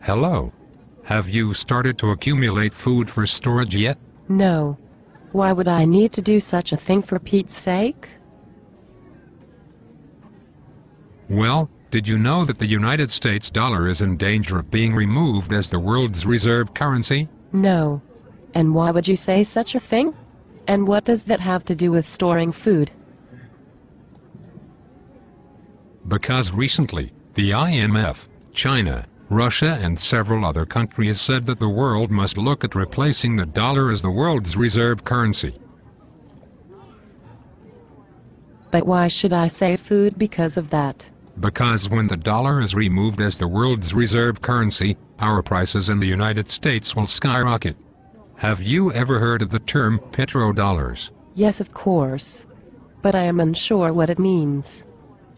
Hello. Have you started to accumulate food for storage yet? No. Why would I need to do such a thing for Pete's sake? Well, did you know that the United States dollar is in danger of being removed as the world's reserve currency? No. And why would you say such a thing? And what does that have to do with storing food? Because recently, the IMF, China, Russia and several other countries said that the world must look at replacing the dollar as the world's reserve currency. But why should I save food because of that? Because when the dollar is removed as the world's reserve currency, our prices in the United States will skyrocket. Have you ever heard of the term petrodollars? Yes, of course. But I am unsure what it means.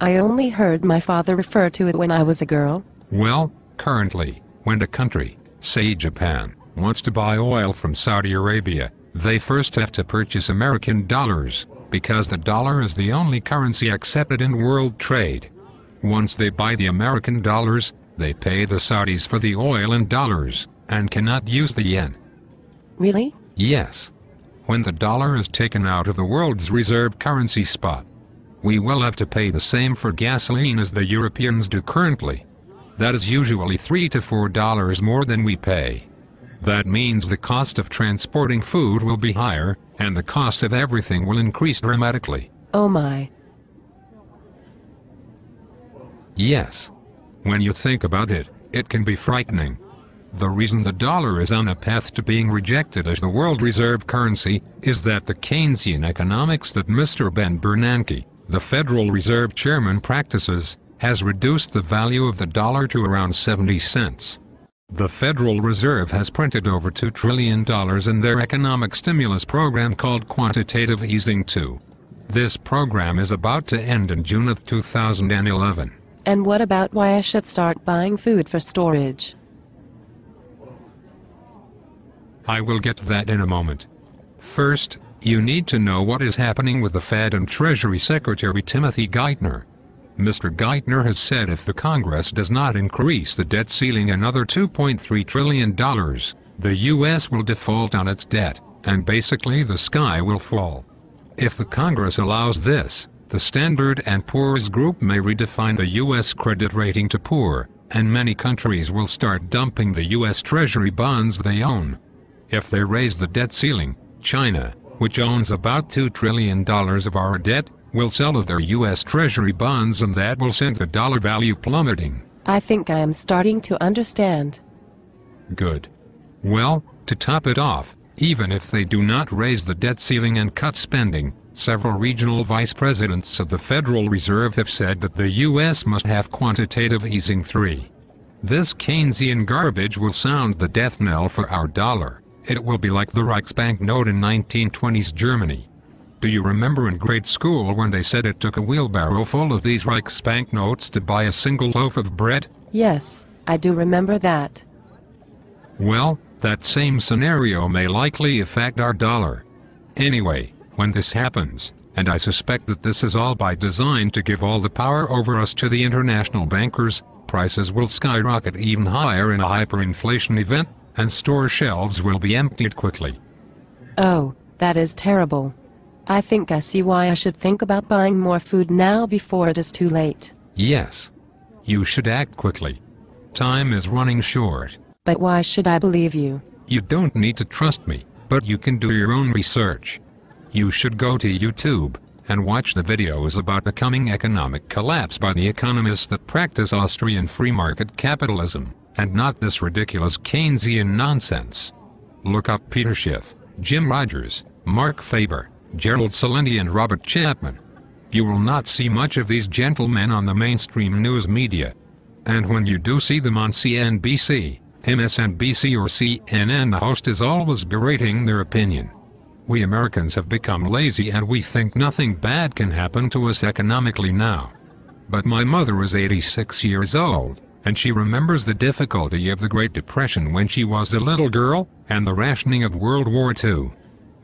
I only heard my father refer to it when I was a girl. Well, currently, when a country, say Japan, wants to buy oil from Saudi Arabia, they first have to purchase American dollars, because the dollar is the only currency accepted in world trade. Once they buy the American dollars, they pay the Saudis for the oil in dollars, and cannot use the yen. Really? Yes. When the dollar is taken out of the world's reserve currency spot, we will have to pay the same for gasoline as the Europeans do currently. That is usually $3 to $4 more than we pay. That means the cost of transporting food will be higher, and the cost of everything will increase dramatically. Oh my. Yes. When you think about it, it can be frightening. The reason the dollar is on a path to being rejected as the world reserve currency is that the Keynesian economics that Mr. Ben Bernanke, the Federal Reserve Chairman, practices, has reduced the value of the dollar to around 70 cents. The Federal Reserve has printed over $2 trillion in their economic stimulus program called Quantitative Easing 2. This program is about to end in June of 2011. And what about why I should start buying food for storage? I will get to that in a moment. First, you need to know what is happening with the Fed and Treasury Secretary Timothy Geithner. Mr. Geithner has said if the Congress does not increase the debt ceiling another $2.3 trillion, the U.S. will default on its debt, and basically the sky will fall. If the Congress allows this, the Standard & Poor's Group may redefine the U.S. credit rating to poor, and many countries will start dumping the U.S. Treasury bonds they own. If they raise the debt ceiling, China, which owns about $2 trillion of our debt, will sell their U.S. Treasury bonds, and that will send the dollar value plummeting. I think I am starting to understand. Good. Well, to top it off, even if they do not raise the debt ceiling and cut spending, several regional vice presidents of the Federal Reserve have said that the U.S. must have quantitative easing 3. This Keynesian garbage will sound the death knell for our dollar. It will be like the Reichsbank note in 1920s Germany. Do you remember in grade school when they said it took a wheelbarrow full of these Reichsbank notes to buy a single loaf of bread? Yes, I do remember that. Well, that same scenario may likely affect our dollar. Anyway, when this happens, and I suspect that this is all by design to give all the power over us to the international bankers, prices will skyrocket even higher in a hyperinflation event, and store shelves will be emptied quickly. Oh, that is terrible. I think I see why I should think about buying more food now before it is too late. Yes. You should act quickly. Time is running short. But why should I believe you? You don't need to trust me, but you can do your own research. You should go to YouTube and watch the videos about the coming economic collapse by the economists that practice Austrian free market capitalism, and not this ridiculous Keynesian nonsense. Look up Peter Schiff, Jim Rogers, Mark Faber, Gerald Celente and Robert Chapman. You will not see much of these gentlemen on the mainstream news media. And when you do see them on CNBC, MSNBC or CNN, the host is always berating their opinion. We Americans have become lazy and we think nothing bad can happen to us economically now. But my mother is 86 years old, and she remembers the difficulty of the Great Depression when she was a little girl, and the rationing of World War II.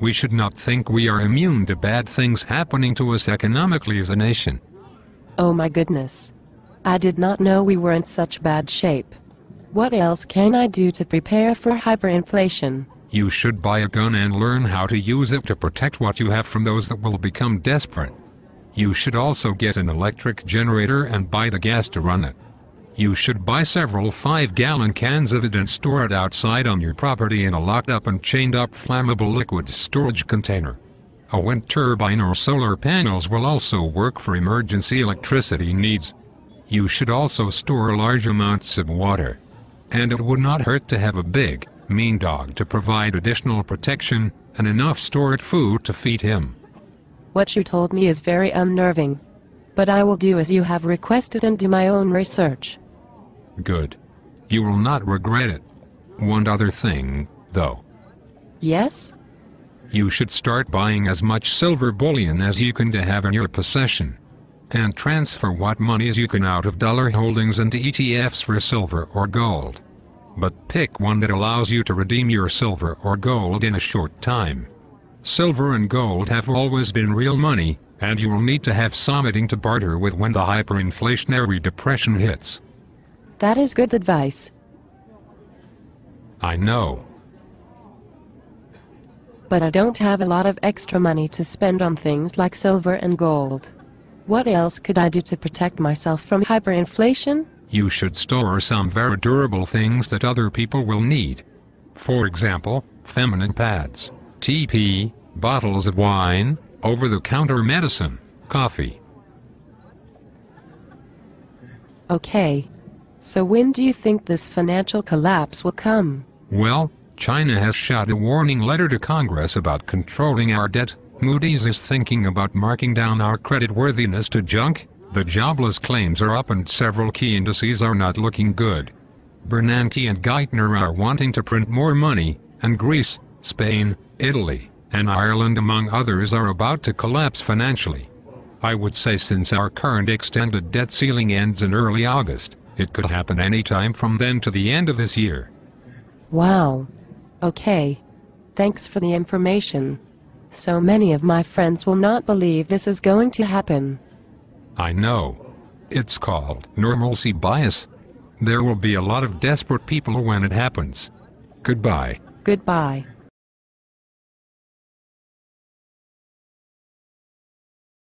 We should not think we are immune to bad things happening to us economically as a nation. Oh my goodness. I did not know we were in such bad shape. What else can I do to prepare for hyperinflation? You should buy a gun and learn how to use it to protect what you have from those that will become desperate. You should also get an electric generator and buy the gas to run it. You should buy several 5-gallon cans of it and store it outside on your property in a locked-up and chained-up flammable liquid storage container. A wind turbine or solar panels will also work for emergency electricity needs. You should also store large amounts of water. And it would not hurt to have a big, mean dog to provide additional protection, and enough stored food to feed him. What you told me is very unnerving. But I will do as you have requested and do my own research. Good. You will not regret it. One other thing, though. Yes? You should start buying as much silver bullion as you can to have in your possession. And transfer what monies you can out of dollar holdings into ETFs for silver or gold. But pick one that allows you to redeem your silver or gold in a short time. Silver and gold have always been real money, and you will need to have something to barter with when the hyperinflationary depression hits. That is good advice. I know. But I don't have a lot of extra money to spend on things like silver and gold. What else could I do to protect myself from hyperinflation? You should store some very durable things that other people will need. For example, feminine pads, TP, bottles of wine, over-the-counter medicine, coffee. Okay. So when do you think this financial collapse will come? Well, China has shot a warning letter to Congress about controlling our debt. Moody's is thinking about marking down our creditworthiness to junk. The jobless claims are up and several key indices are not looking good. Bernanke and Geithner are wanting to print more money, and Greece, Spain, Italy, and Ireland among others are about to collapse financially. I would say since our current extended debt ceiling ends in early August, it could happen any time from then to the end of this year. Wow. Okay. Thanks for the information. So many of my friends will not believe this is going to happen. I know. It's called normalcy bias. There will be a lot of desperate people when it happens. Goodbye. Goodbye.